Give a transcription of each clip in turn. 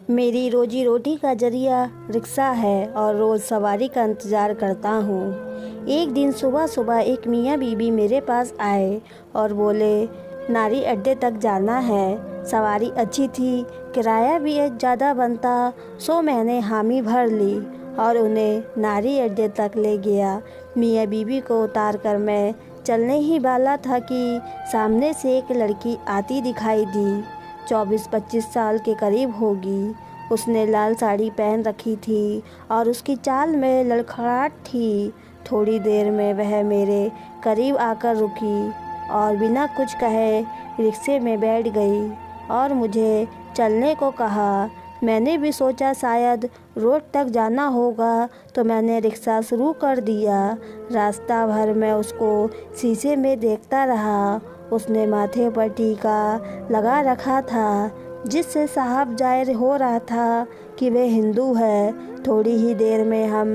मेरी रोजी रोटी का जरिया रिक्शा है और रोज़ सवारी का इंतज़ार करता हूँ। एक दिन सुबह सुबह एक मियाँ बीबी मेरे पास आए और बोले, नारी अड्डे तक जाना है। सवारी अच्छी थी, किराया भी ज़्यादा बनता, सो मैंने हामी भर ली और उन्हें नारी अड्डे तक ले गया। मियाँ बीबी को उतार कर मैं चलने ही वाला था कि सामने से एक लड़की आती दिखाई दी। 24-25 साल के करीब होगी। उसने लाल साड़ी पहन रखी थी और उसकी चाल में लड़खड़ाहट थी। थोड़ी देर में वह मेरे करीब आकर रुकी और बिना कुछ कहे रिक्शे में बैठ गई और मुझे चलने को कहा। मैंने भी सोचा शायद रोड तक जाना होगा, तो मैंने रिक्शा शुरू कर दिया। रास्ता भर मैं उसको शीशे में देखता रहा। उसने माथे पर टीका लगा रखा था, जिससे साफ जाहिर हो रहा था कि वह हिंदू है। थोड़ी ही देर में हम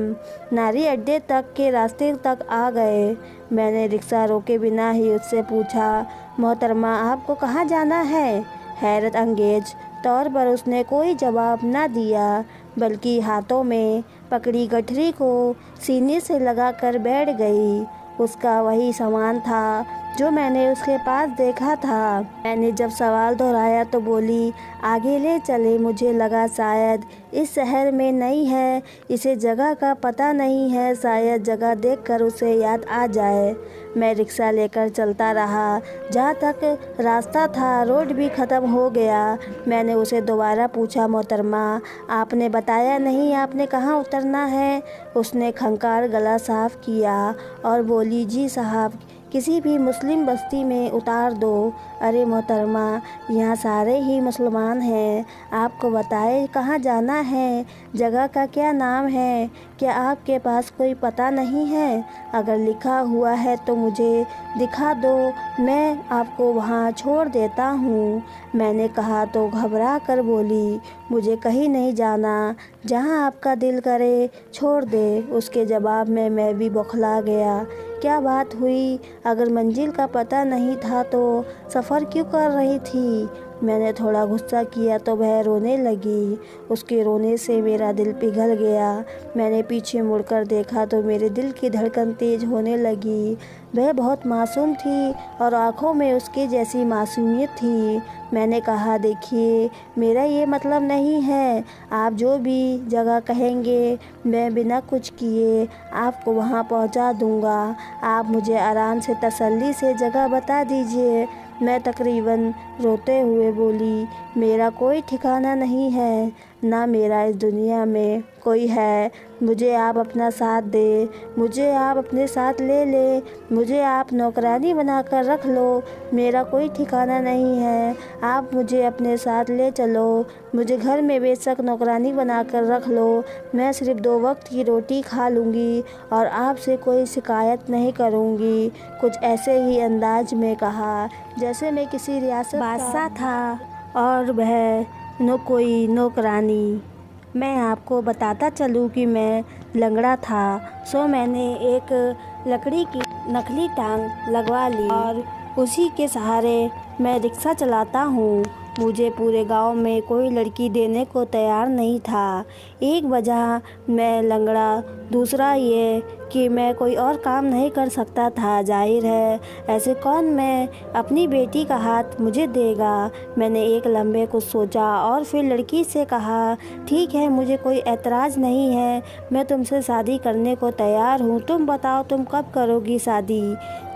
नारी अड्डे तक के रास्ते तक आ गए। मैंने रिक्शा रोके बिना ही उससे पूछा, मोहतरमा आपको कहाँ जाना है? हैरत अंगेज तौर पर उसने कोई जवाब न दिया, बल्कि हाथों में पकड़ी गठरी को सीने से लगाकर बैठ गई। उसका वही सामान था जो मैंने उसके पास देखा था। मैंने जब सवाल दोहराया तो बोली, आगे ले चले। मुझे लगा शायद इस शहर में नई है, इसे जगह का पता नहीं है, शायद जगह देखकर उसे याद आ जाए। मैं रिक्शा लेकर चलता रहा। जहाँ तक रास्ता था रोड भी ख़त्म हो गया। मैंने उसे दोबारा पूछा, मोहतरमा आपने बताया नहीं, आपने कहाँ उतरना है? उसने खंकार गला साफ़ किया और बोली, जी साहब, किसी भी मुस्लिम बस्ती में उतार दो। अरे मोहतरमा, यहाँ सारे ही मुसलमान हैं, आपको बताए कहाँ जाना है, जगह का क्या नाम है? क्या आपके पास कोई पता नहीं है? अगर लिखा हुआ है तो मुझे दिखा दो, मैं आपको वहाँ छोड़ देता हूँ। मैंने कहा तो घबरा कर बोली, मुझे कहीं नहीं जाना, जहाँ आपका दिल करे छोड़ दे। उसके जवाब में मैं भी बौखला गया। क्या बात हुई? अगर मंजिल का पता नहीं था तो सफ़र क्यों कर रही थी? मैंने थोड़ा गुस्सा किया तो वह रोने लगी। उसके रोने से मेरा दिल पिघल गया। मैंने पीछे मुड़कर देखा तो मेरे दिल की धड़कन तेज़ होने लगी। वह बहुत मासूम थी और आँखों में उसके जैसी मासूमियत थी। मैंने कहा, देखिए, मेरा ये मतलब नहीं है, आप जो भी जगह कहेंगे मैं बिना कुछ किए आपको वहाँ पहुँचा दूँगा। आप मुझे आराम से तसल्ली से जगह बता दीजिए। मैं तकरीबन रोते हुए बोली, मेरा कोई ठिकाना नहीं है, ना मेरा इस दुनिया में कोई है। मुझे आप अपना साथ दे, मुझे आप अपने साथ ले ले, मुझे आप नौकरानी बनाकर रख लो, मेरा कोई ठिकाना नहीं है। आप मुझे अपने साथ ले चलो, मुझे घर में बेशक नौकरानी बनाकर रख लो, मैं सिर्फ 2 वक्त की रोटी खा लूँगी और आपसे कोई शिकायत नहीं करूँगी। कुछ ऐसे ही अंदाज में कहा जैसे मैं किसी रियासत बादशाह था और वह कोई नौकरानी। मैं आपको बताता चलूँ कि मैं लंगड़ा था, सो मैंने एक लकड़ी की नकली टांग लगवा ली और उसी के सहारे मैं रिक्शा चलाता हूँ। मुझे पूरे गांव में कोई लड़की देने को तैयार नहीं था। एक वजह मैं लंगड़ा, दूसरा ये कि मैं कोई और काम नहीं कर सकता था। जाहिर है ऐसे कौन मैं अपनी बेटी का हाथ मुझे देगा। मैंने एक लम्हे कुछ सोचा और फिर लड़की से कहा, ठीक है, मुझे कोई एतराज़ नहीं है, मैं तुमसे शादी करने को तैयार हूँ। तुम बताओ तुम कब करोगी शादी?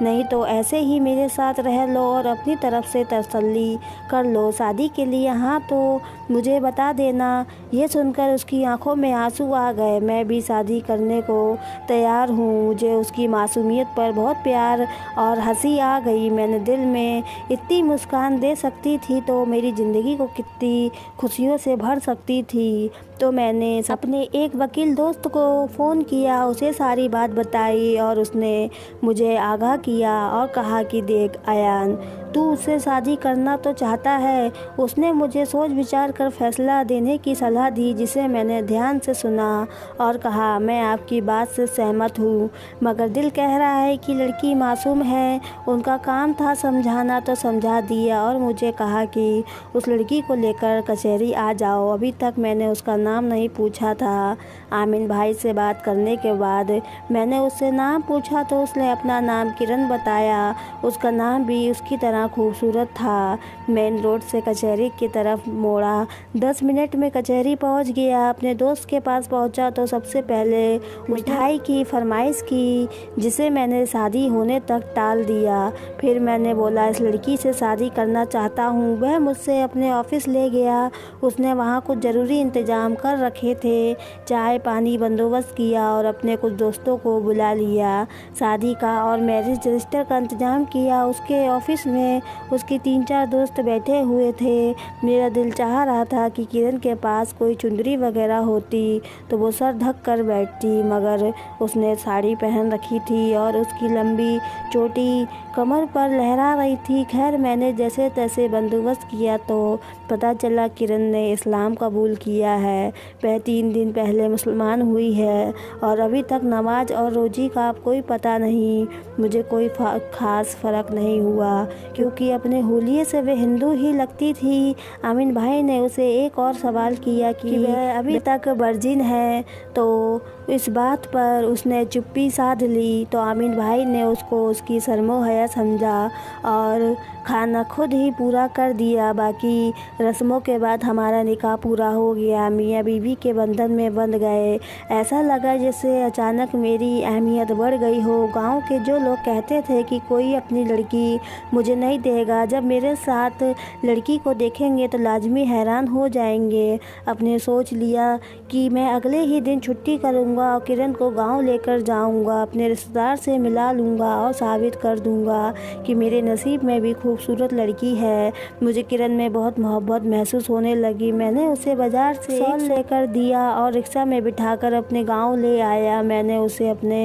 नहीं तो ऐसे ही मेरे साथ रह लो और अपनी तरफ से तसल्ली कर लो। शादी के लिए हाँ तो मुझे बता देना। ये सुनकर उसकी आंखों में आंसू आ गए। मैं भी शादी करने को तैयार हूँ। मुझे उसकी मासूमियत पर बहुत प्यार और हंसी आ गई। मैंने दिल में इतनी मुस्कान दे सकती थी तो मेरी ज़िंदगी को कितनी खुशियों से भर सकती थी। तो मैंने अपने एक वकील दोस्त को फ़ोन किया, उसे सारी बात बताई और उसने मुझे आगाह किया और कहा कि देख अयान, तू उससे शादी करना तो चाहता है, उसने मुझे सोच विचार कर फैसला देने की सलाह दी, जिसे मैंने ध्यान से सुना और कहा, मैं आपकी बात से सहमत हूँ, मगर दिल कह रहा है कि लड़की मासूम है। उनका काम था समझाना, तो समझा दिया और मुझे कहा कि उस लड़की को लेकर कचहरी आ जाओ। अभी तक मैंने उसका नाम नहीं पूछा था। आमिन भाई से बात करने के बाद मैंने उससे नाम पूछा तो उसने अपना नाम किरण बताया। उसका नाम भी उसकी तरह खूबसूरत था। मेन रोड से कचहरी की तरफ मोड़ा। 10 मिनट में कचहरी पहुंच गया। अपने दोस्त के पास पहुंचा तो सबसे पहले मिठाई की फरमाइश की, जिसे मैंने शादी होने तक टाल दिया। फिर मैंने बोला, इस लड़की से शादी करना चाहता हूँ। वह मुझसे अपने ऑफिस ले गया। उसने वहाँ कुछ ज़रूरी इंतज़ाम कर रखे थे। चाय पानी बंदोबस्त किया और अपने कुछ दोस्तों को बुला लिया। शादी का और मैरिज रजिस्टर का इंतज़ाम किया। उसके ऑफिस में उसके 3-4 दोस्त बैठे हुए थे। मेरा दिल चाह रहा था कि किरण के पास कोई चुंदरी वगैरह होती तो वो सर ढक कर बैठती, मगर उसने साड़ी पहन रखी थी और उसकी लंबी चोटी कमर पर लहरा रही थी। खैर, मैंने जैसे तैसे बंदोबस्त किया तो पता चला किरण ने इस्लाम कबूल किया है। वह 3 दिन पहले मुसलमान हुई है और अभी तक नमाज और रोज़ी का कोई पता नहीं। मुझे कोई ख़ास फ़र्क नहीं हुआ, क्योंकि अपने हुलिये से वे हिंदू ही लगती थी। आमिन भाई ने उसे एक और सवाल किया कि वह अभी तक वर्जिन है, तो इस बात पर उसने चुप्पी साध ली। तो आमिन भाई ने उसको उसकी शर्मो हया समझा और खाना खुद ही पूरा कर दिया। बाकी रस्मों के बाद हमारा निकाह पूरा हो गया। मियाँ बीवी के बंधन में बंध गए। ऐसा लगा जैसे अचानक मेरी अहमियत बढ़ गई हो। गांव के जो लोग कहते थे कि कोई अपनी लड़की मुझे नहीं देगा, जब मेरे साथ लड़की को देखेंगे तो लाजमी हैरान हो जाएंगे। अपने सोच लिया कि मैं अगले ही दिन छुट्टी करूँगा और किरण को गाँव लेकर जाऊँगा, अपने रिश्तेदार से मिला लूँगा और साबित कर दूँगा कि मेरे नसीब में भी खूबसूरत लड़की है। मुझे किरण में बहुत मोहब्बत महसूस होने लगी। मैंने उसे बाजार से शॉल लेकर दिया और रिक्शा में बिठाकर अपने गांव ले आया। मैंने उसे अपने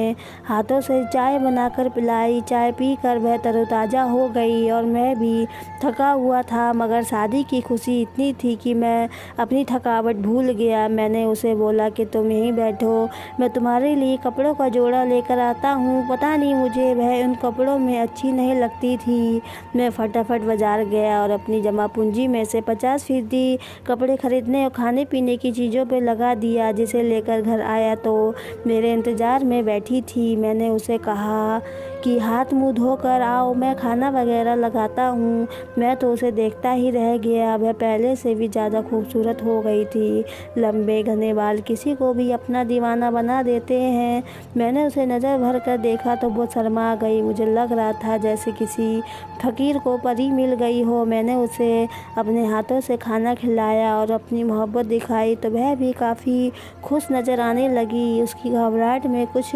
हाथों से चाय बनाकर पिलाई। चाय पीकर वह तरोताज़ा हो गई और मैं भी थका हुआ था, मगर शादी की खुशी इतनी थी कि मैं अपनी थकावट भूल गया। मैंने उसे बोला कि तुम यहीं बैठो, मैं तुम्हारे लिए कपड़ों का जोड़ा लेकर आता हूँ। पता नहीं मुझे वह उन कपड़ों में अच्छी नहीं लगती थी। मैं फटाफट बाजार गया और अपनी जमा पूंजी में से 50% कपड़े खरीदने और खाने पीने की चीज़ों पे लगा दिया। जिसे लेकर घर आया तो मेरे इंतज़ार में बैठी थी। मैंने उसे कहा कि हाथ मुंह धोकर आओ, मैं खाना वगैरह लगाता हूँ। मैं तो उसे देखता ही रह गया। वह पहले से भी ज़्यादा खूबसूरत हो गई थी। लंबे घने बाल किसी को भी अपना दीवाना बना देते हैं। मैंने उसे नज़र भर कर देखा तो बहुत शर्मा गई। मुझे लग रहा था जैसे किसी फ़कीर को परी मिल गई हो। मैंने उसे अपने हाथों से खाना खिलाया और अपनी मोहब्बत दिखाई तो वह भी काफ़ी खुश नज़र आने लगी। उसकी घबराहट में कुछ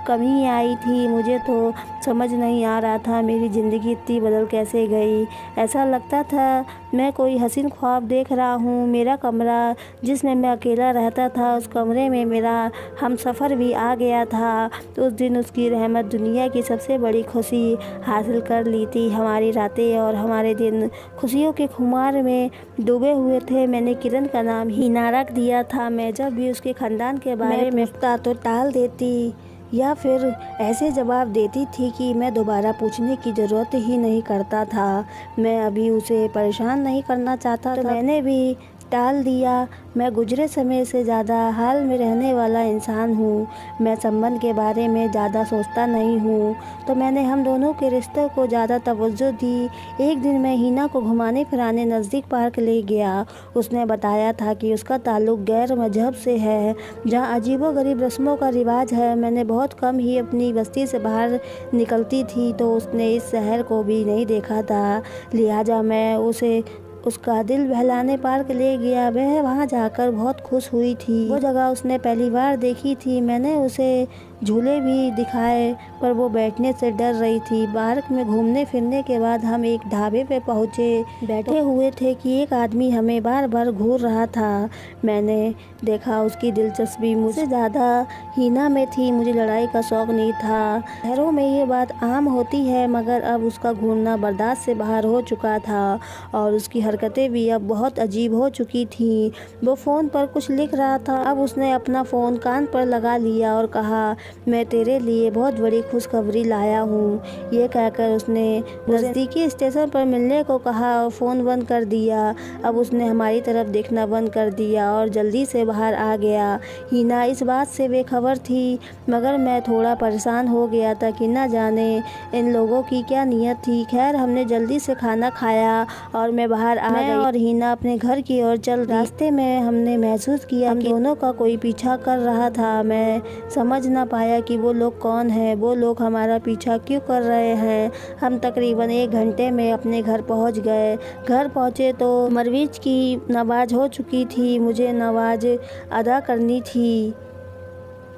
कमी आई थी। मुझे तो समझ नहीं आ रहा था मेरी ज़िंदगी इतनी बदल कैसे गई। ऐसा लगता था मैं कोई हसीन ख्वाब देख रहा हूँ। मेरा कमरा जिसमें मैं अकेला रहता था, उस कमरे में मेरा हमसफ़र भी आ गया था। तो उस दिन उसकी रहमत दुनिया की सबसे बड़ी खुशी हासिल कर ली थी। हमारी रातें और हमारे दिन खुशियों के खुमार में डूबे हुए थे। मैंने किरण का नाम हीना रख दिया था। मैं जब भी उसके ख़ानदान के बारे में पूछता तो टाल देती या फिर ऐसे जवाब देती थी कि मैं दोबारा पूछने की ज़रूरत ही नहीं करता था। मैं अभी उसे परेशान नहीं करना चाहता था, तो मैंने भी टाल दिया। मैं गुजरे समय से ज़्यादा हाल में रहने वाला इंसान हूँ। मैं संबंध के बारे में ज़्यादा सोचता नहीं हूँ, तो मैंने हम दोनों के रिश्ते को ज़्यादा तवज्जो दी। एक दिन मैं हीना को घुमाने फिराने नज़दीक पार्क ले गया। उसने बताया था कि उसका ताल्लुक़ गैर मजहब से है, जहाँ अजीबोगरीब रस्मों का रिवाज है। मैंने बहुत कम ही अपनी बस्ती से बाहर निकलती थी, तो उसने इस शहर को भी नहीं देखा था। लिहाजा मैं उसे उसका दिल बहलाने पार्क ले गया। वह वहाँ जाकर बहुत खुश हुई थी। वो जगह उसने पहली बार देखी थी। मैंने उसे झूले भी दिखाए, पर वो बैठने से डर रही थी। पार्क में घूमने फिरने के बाद हम एक ढाबे पे पहुँचे। बैठे हुए थे कि एक आदमी हमें बार बार घूर रहा था। मैंने देखा उसकी दिलचस्पी मुझसे ज़्यादा हीना में थी। मुझे लड़ाई का शौक़ नहीं था। शहरों में ये बात आम होती है, मगर अब उसका घूरना बर्दाश्त से बाहर हो चुका था और उसकी हरकतें भी अब बहुत अजीब हो चुकी थी। वो फ़ोन पर कुछ लिख रहा था। अब उसने अपना फ़ोन कान पर लगा लिया और कहा, मैं तेरे लिए बहुत बड़ी खुशखबरी लाया हूँ। ये कहकर उसने नज़दीकी स्टेशन पर मिलने को कहा और फ़ोन बंद कर दिया। अब उसने हमारी तरफ देखना बंद कर दिया और जल्दी से बाहर आ गया। हीना इस बात से बेखबर थी, मगर मैं थोड़ा परेशान हो गया था कि न जाने इन लोगों की क्या नीयत थी। खैर, हमने जल्दी से खाना खाया और मैं बाहर आ गई और हीना अपने घर की ओर चल। रास्ते में हमने महसूस किया कि दोनों का कोई पीछा कर रहा था। मैं समझ ना पाया कि वो लोग कौन हैं, वो लोग हमारा पीछा क्यों कर रहे हैं। हम तकरीबन 1 घंटे में अपने घर पहुंच गए। घर पहुंचे तो मगरिब की नमाज हो चुकी थी। मुझे नमाज अदा करनी थी,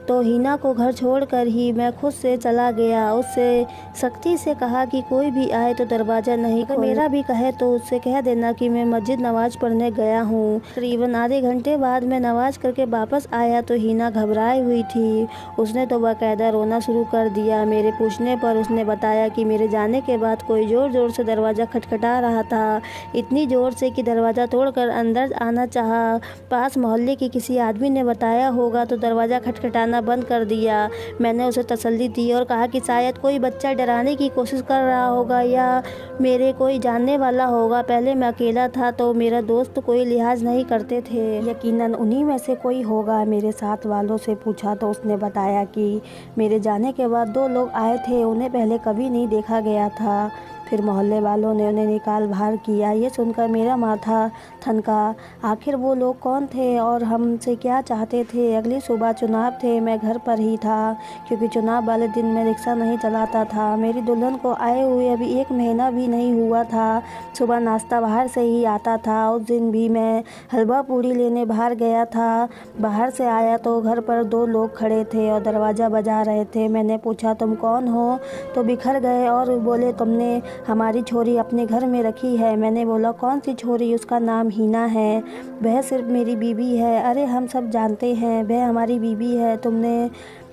तो हीना को घर छोड़कर ही मैं खुद से चला गया। उससे सख्ती से कहा कि कोई भी आए तो दरवाज़ा नहीं खोलना। मेरा भी कहे तो उससे कह देना कि मैं मस्जिद नमाज पढ़ने गया हूँ। तकरीबन आधे घंटे बाद मैं नमाज करके वापस आया तो हीना घबराई हुई थी। उसने तो बाकायदा रोना शुरू कर दिया। मेरे पूछने पर उसने बताया कि मेरे जाने के बाद कोई ज़ोर ज़ोर से दरवाज़ा खटखटा रहा था, इतनी ज़ोर से कि दरवाज़ा तोड़कर अंदर आना चाहा। पास मोहल्ले के किसी आदमी ने बताया होगा तो दरवाज़ा खटखटाना बंद कर दिया। मैंने उसे तसल्ली दी और कहा कि शायद कोई बच्चा डराने की कोशिश कर रहा होगा या मेरे कोई जानने वाला होगा। पहले मैं अकेला था तो मेरा दोस्त कोई लिहाज नहीं करते थे, यकीनन उन्हीं में से कोई होगा। मेरे साथ वालों से पूछा तो उसने बताया कि मेरे जाने के बाद 2 लोग आए थे, उन्हें पहले कभी नहीं देखा गया था। फिर मोहल्ले वालों ने उन्हें निकाल बाहर किया। ये सुनकर मेरा माथा ठनका। आखिर वो लोग कौन थे और हमसे क्या चाहते थे। अगली सुबह चुनाव थे। मैं घर पर ही था क्योंकि चुनाव वाले दिन मैं रिक्शा नहीं चलाता था। मेरी दुल्हन को आए हुए अभी 1 महीना भी नहीं हुआ था। सुबह नाश्ता बाहर से ही आता था। उस दिन भी मैं हलवा पूड़ी लेने बाहर गया था। बाहर से आया तो घर पर 2 लोग खड़े थे और दरवाज़ा बजा रहे थे। मैंने पूछा, तुम कौन हो? तो बिखर गए और बोले, तुमने हमारी छोरी अपने घर में रखी है। मैंने बोला, कौन सी छोरी? उसका नाम हीना है, वह सिर्फ मेरी बीवी है। अरे हम सब जानते हैं, वह हमारी बीवी है, तुमने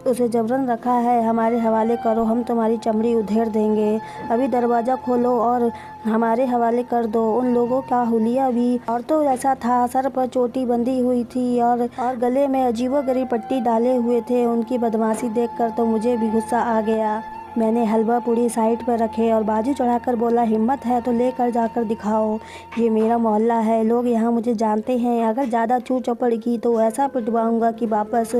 उसे जबरन रखा है। हमारे हवाले करो, हम तुम्हारी चमड़ी उधेड़ देंगे। अभी दरवाज़ा खोलो और हमारे हवाले कर दो। उन लोगों का हुलिया भी और तो ऐसा था, सर पर चोटी बंधी हुई थी और गले में अजीबोगरीब पट्टी डाले हुए थे। उनकी बदमाशी देखकर तो मुझे भी गुस्सा आ गया। मैंने हलवा पूड़ी साइड पर रखे और बाजू चढ़ाकर बोला, हिम्मत है तो लेकर जाकर दिखाओ। ये मेरा मोहल्ला है, लोग यहाँ मुझे जानते हैं। अगर ज़्यादा चू चपड़गी तो ऐसा पिटवाऊंगा कि वापस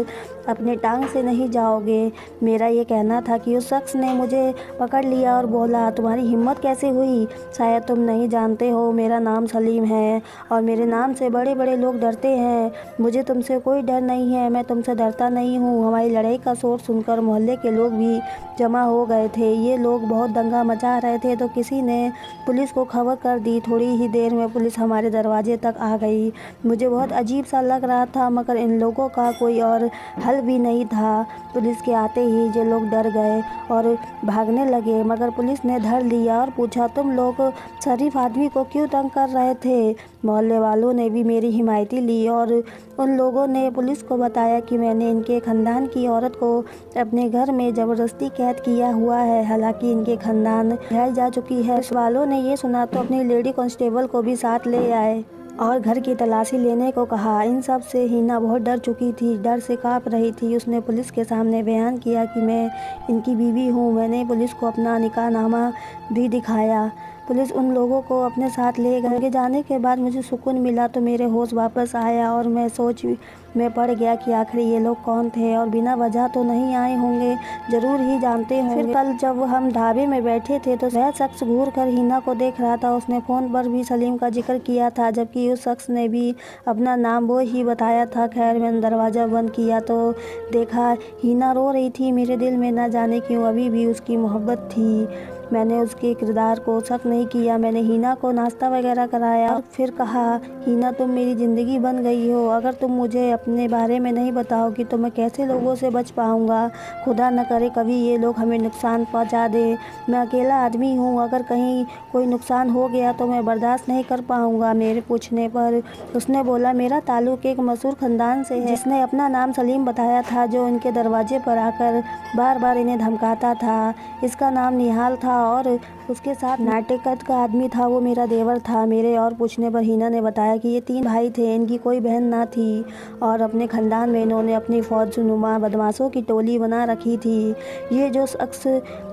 अपने टांग से नहीं जाओगे। मेरा ये कहना था कि उस शख्स ने मुझे पकड़ लिया और बोला, तुम्हारी हिम्मत कैसे हुई? शायद तुम नहीं जानते हो, मेरा नाम सलीम है और मेरे नाम से बड़े बड़े लोग डरते हैं। मुझे तुमसे कोई डर नहीं है, मैं तुमसे डरता नहीं हूँ। हमारी लड़ाई का शोर सुनकर मोहल्ले के लोग भी जमा हो गए थे। ये लोग बहुत दंगा मचा रहे थे तो किसी ने पुलिस को खबर कर दी। थोड़ी ही देर में पुलिस हमारे दरवाजे तक आ गई। मुझे बहुत अजीब सा लग रहा था, मगर इन लोगों का कोई और हल भी नहीं था। पुलिस के आते ही ये लोग डर गए और भागने लगे, मगर पुलिस ने धर लिया और पूछा, तुम लोग शरीफ आदमी को क्यों तंग कर रहे थे? मोहल्ले वालों ने भी मेरी हिमायती ली और उन लोगों ने पुलिस को बताया कि मैंने इनके ख़ानदान की औरत को अपने घर में ज़बरदस्ती कैद किया हुआ है। हालांकि इनके ख़ानदान रिहाई जा चुकी है। पुलिस वालों ने ये सुना तो अपनी लेडी कांस्टेबल को भी साथ ले आए और घर की तलाशी लेने को कहा। इन सब से हीना बहुत डर चुकी थी, डर से काँप रही थी। उसने पुलिस के सामने बयान किया कि मैं इनकी बीवी हूँ। मैंने पुलिस को अपना निकाहनामा भी दिखाया। पुलिस उन लोगों को अपने साथ ले गए। उनके जाने के बाद मुझे सुकून मिला तो मेरे होश वापस आया और मैं सोच में पड़ गया कि आखिर ये लोग कौन थे और बिना वजह तो नहीं आए होंगे, ज़रूर ही जानते होंगे। फिर कल जब हम ढाबे में बैठे थे तो वह शख्स घूर कर हीना को देख रहा था। उसने फ़ोन पर भी सलीम का जिक्र किया था, जबकि उस शख्स ने भी अपना नाम वो ही बताया था। खैर, मैंने दरवाज़ा बंद किया तो देखा हीना रो रही थी। मेरे दिल में न जाने क्यों अभी भी उसकी मोहब्बत थी। मैंने उसके किरदार को शक नहीं किया। मैंने हीना को नाश्ता वगैरह कराया और फिर कहा, हीना तुम मेरी ज़िंदगी बन गई हो। अगर तुम मुझे अपने बारे में नहीं बताओगी तो मैं कैसे लोगों से बच पाऊँगा। खुदा न करे कभी ये लोग हमें नुकसान पहुँचा दें। मैं अकेला आदमी हूँ, अगर कहीं कोई नुकसान हो गया तो मैं बर्दाश्त नहीं कर पाऊँगा। मेरे पूछने पर उसने बोला, मेरा ताल्लुक़ एक मशहूर ख़ानदान से है जिसने अपना नाम सलीम बताया था, जो इनके दरवाजे पर आकर बार बार इन्हें धमकाता था। इसका नाम निहाल था और उसके साथ नाटेकट का आदमी था, वो मेरा देवर था। मेरे और पूछने पर हीना ने बताया कि ये 3 भाई थे, इनकी कोई बहन ना थी और अपने ख़ानदान में इन्होंने अपनी फौजनुमा बदमाशों की टोली बना रखी थी। ये जो शख्स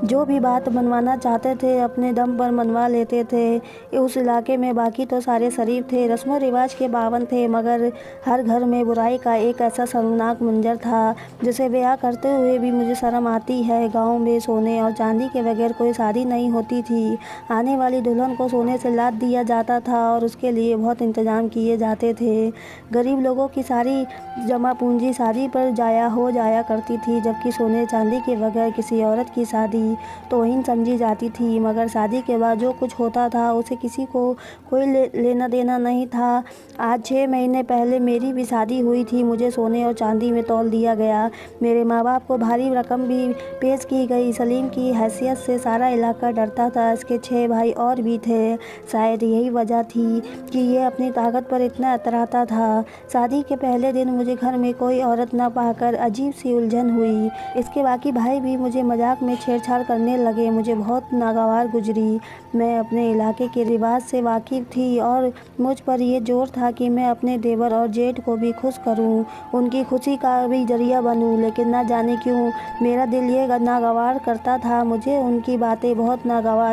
जो भी बात मनवाना चाहते थे अपने दम पर मनवा लेते थे। उस इलाके में बाकी तो सारे शरीफ थे, रस्मों रिवाज के पाबंद थे, मगर हर घर में बुराई का एक ऐसा शर्मनाक मंजर था जिसे बयां करते हुए भी मुझे शर्म आती है। गाँव में सोने और चांदी के बगैर कोई शादी नहीं होती थी। आने वाली दुल्हन को सोने से लाद दिया जाता था और उसके लिए बहुत इंतजाम किए जाते थे। गरीब लोगों की सारी जमा पूंजी शादी पर जाया करती थी, जबकि सोने चांदी के बगैर किसी औरत की शादी तौहीन समझी जाती थी। मगर शादी के बाद जो कुछ होता था उसे किसी को कोई लेना देना नहीं था। आज 6 महीने पहले मेरी भी शादी हुई थी। मुझे सोने और चांदी में तौल दिया गया। मेरे माँ बाप को भारी रकम भी पेश की गई। सलीम की हैसियत से सारा इलाका डरता था। इसके 6 भाई और भी थे। शायद यही वजह थी कि ये अपनी ताकत पर इतना इतराता था। शादी के पहले दिन मुझे घर में कोई औरत न पाकर अजीब सी उलझन हुई। इसके बाकी भाई भी मुझे मजाक में छेड़छाड़ करने लगे। मुझे बहुत नागवार गुजरी। मैं अपने इलाके के रिवाज से वाकिफ़ थी और मुझ पर यह जोर था कि मैं अपने देवर और जेठ को भी खुश करूं, उनकी खुशी का भी जरिया बनूं। लेकिन न जाने क्यों मेरा दिल ये नागवार करता था। मुझे उनकी बातें बहुत नागवार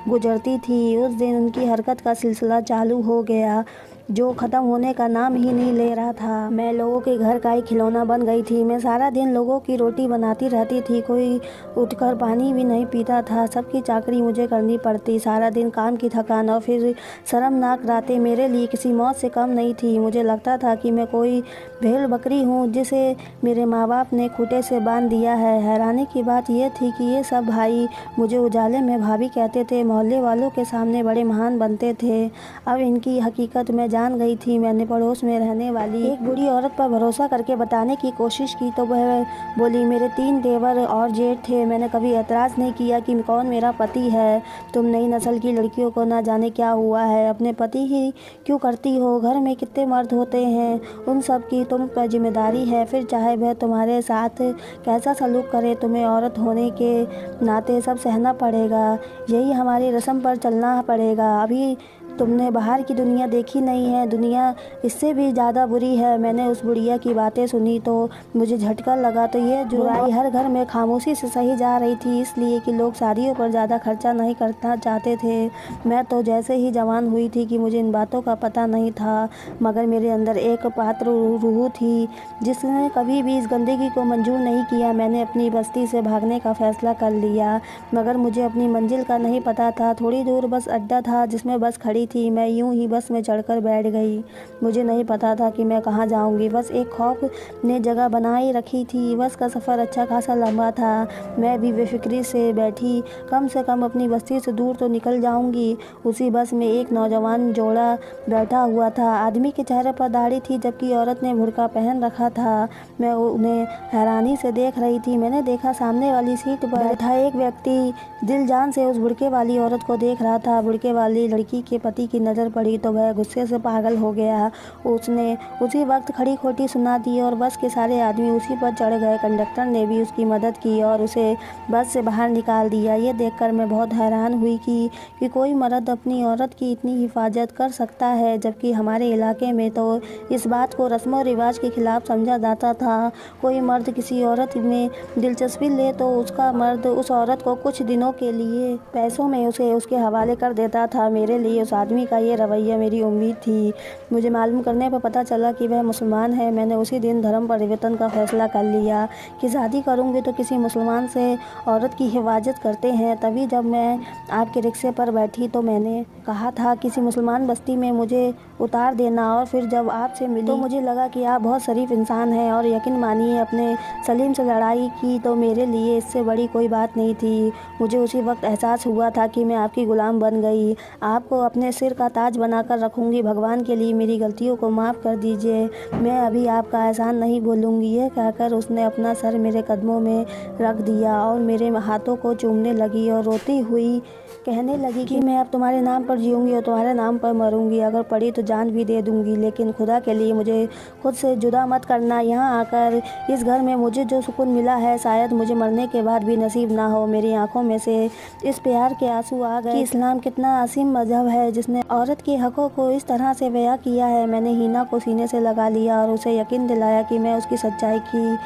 गुजरती थी। उस दिन उनकी हरकत का सिलसिला चालू हो गया जो ख़त्म होने का नाम ही नहीं ले रहा था। मैं लोगों के घर का ही खिलौना बन गई थी। मैं सारा दिन लोगों की रोटी बनाती रहती थी, कोई उठकर पानी भी नहीं पीता था। सबकी चाकरी मुझे करनी पड़ती। सारा दिन काम की थकान और फिर शर्मनाक रातें मेरे लिए किसी मौत से कम नहीं थी। मुझे लगता था कि मैं कोई भेड़ बकरी हूँ जिसे मेरे माँ बाप ने खूंटे से बांध दिया है। हैरानी की बात यह थी कि ये सब भाई मुझे उजाले में भाभी कहते थे, मोहल्ले वालों के सामने बड़े महान बनते थे। अब इनकी हकीकत में जान गई थी। मैंने पड़ोस में रहने वाली एक बूढ़ी औरत पर भरोसा करके बताने की कोशिश की तो वह बोली, मेरे 3 देवर और जेठ थे। मैंने कभी एतराज़ नहीं किया कि कौन मेरा पति है। तुम नई नस्ल की लड़कियों को ना जाने क्या हुआ है, अपने पति ही क्यों करती हो। घर में कितने मर्द होते हैं, उन सब की तुम पर जिम्मेदारी है। फिर चाहे वह तुम्हारे साथ कैसा सलूक करे, तुम्हें औरत होने के नाते सब सहना पड़ेगा। यही हमारी रस्म पर चलना पड़ेगा। अभी तुमने बाहर की दुनिया देखी नहीं है, दुनिया इससे भी ज़्यादा बुरी है। मैंने उस बुढ़िया की बातें सुनी तो मुझे झटका लगा। तो ये जुराई हर घर में खामोशी से सही जा रही थी, इसलिए कि लोग शादियों पर ज़्यादा खर्चा नहीं करना चाहते थे। मैं तो जैसे ही जवान हुई थी कि मुझे इन बातों का पता नहीं था, मगर मेरे अंदर एक पात्र रूह थी जिसने कभी भी इस गंदगी को मंजूर नहीं किया। मैंने अपनी बस्ती से भागने का फैसला कर लिया, मगर मुझे अपनी मंजिल का नहीं पता था। थोड़ी दूर बस अड्डा था जिसमें बस खड़ी थी। मैं यूं ही बस में चढ़कर बैठ गई। मुझे नहीं पता था कि मैं कहाँ जाऊंगी। बस एक खौफ ने जगह बनाए रखी थी। बस का सफ़र अच्छा खासा लंबा था। मैं भी बेफिक्री से बैठी, कम से कम अपनी बस्ती से दूर तो निकल जाऊंगी। उसी बस में एक नौजवान जोड़ा बैठा हुआ था। आदमी के चेहरे पर दाढ़ी थी जबकि औरत ने बुर्का पहन रखा था। मैं उन्हें हैरानी से देख रही थी। मैंने देखा सामने वाली सीट पर बैठा एक व्यक्ति दिल जान से उस बुर्के वाली औरत को देख रहा था। बुर्के वाली लड़की के पति की नज़र पड़ी तो वह गुस्से से पागल हो गया। उसने उसी वक्त खड़ी खोटी सुना दी और बस के सारे आदमी उसी पर चढ़ गए। कंडक्टर ने भी उसकी मदद की और उसे बस से बाहर निकाल दिया। ये देखकर मैं बहुत हैरान हुई कि कोई मर्द अपनी औरत की इतनी हिफाजत कर सकता है, जबकि हमारे इलाके में तो इस बात को रस्म और रिवाज के खिलाफ समझा जाता था। कोई मर्द किसी औरत में दिलचस्पी ले तो उसका मर्द उस औरत को कुछ दिनों के लिए पैसों में उसे उसके हवाले कर देता था। मेरे लिए उस आदमी का ये रवैया मेरी उम्मीद थी। मुझे मालूम करने पर पता चला कि वह मुसलमान है। मैंने उसी दिन धर्म परिवर्तन का फैसला कर लिया कि शादी करूंगी तो किसी मुसलमान से। औरत की हिफाजत करते हैं। तभी जब मैं आपके रिक्शे पर बैठी तो मैंने कहा था किसी मुसलमान बस्ती में मुझे उतार देना। और फिर जब आपसे मिली तो मुझे लगा कि आप बहुत शरीफ इंसान हैं और यकीन मानिए अपने सलीम से लड़ाई की तो मेरे लिए इससे बड़ी कोई बात नहीं थी। मुझे उसी वक्त एहसास हुआ था कि मैं आपकी गुलाम बन गई। आपको अपने सिर का ताज बनाकर रखूँगी। भगवान के लिए मेरी गलतियों को माफ़ कर दीजिए। मैं अभी आपका एहसान नहीं भूलूँगी। यह कहकर उसने अपना सर मेरे कदमों में रख दिया और मेरे हाथों को चूमने लगी और रोती हुई कहने लगी कि मैं अब तुम्हारे नाम पर जीऊँगी और तुम्हारे नाम पर मरूँगी। अगर पड़ी तो जान भी दे दूँगी, लेकिन खुदा के लिए मुझे खुद से जुदा मत करना। यहाँ आकर इस घर में मुझे जो सुकून मिला है शायद मुझे मरने के बाद भी नसीब ना हो। मेरी आंखों में से इस प्यार के आंसू आ गए कि इस्लाम कितना असीम मजहब है जिसने औरत के हकों को इस तरह से बयां किया है। मैंने हिना को सीने से लगा लिया और उसे यकीन दिलाया कि मैं उसकी सच्चाई की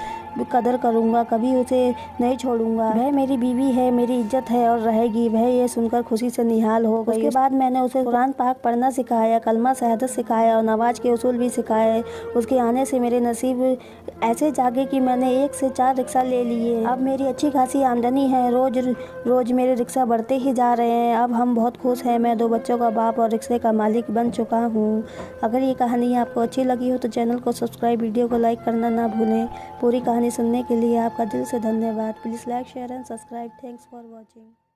कदर करूँगा, कभी उसे नहीं छोड़ूंगा। वह मेरी बीवी है, मेरी इज्जत है और रहेगी। वह ये सुनकर खुशी से निहाल हो गई। उसके बाद मैंने उसे कुरान पाक पढ़ना सिखाया, कलमा शहादत सिखाया और नमाज के उसूल भी सिखाए। उसके आने से मेरे नसीब ऐसे जागे कि मैंने 1 से 4 रिक्शा ले लिए। अब मेरी अच्छी खासी आमदनी है। रोज मेरे रिक्शा बढ़ते ही जा रहे हैं। अब हम बहुत खुश हैं। मैं 2 बच्चों का बाप और रिक्शे का मालिक बन चुका हूँ। अगर ये कहानी आपको अच्छी लगी हो तो चैनल को सब्सक्राइब, वीडियो को लाइक करना ना भूलें। पूरी कहानी सुनने के लिए आपका दिल से धन्यवाद। Please like, share and subscribe. Thanks for watching.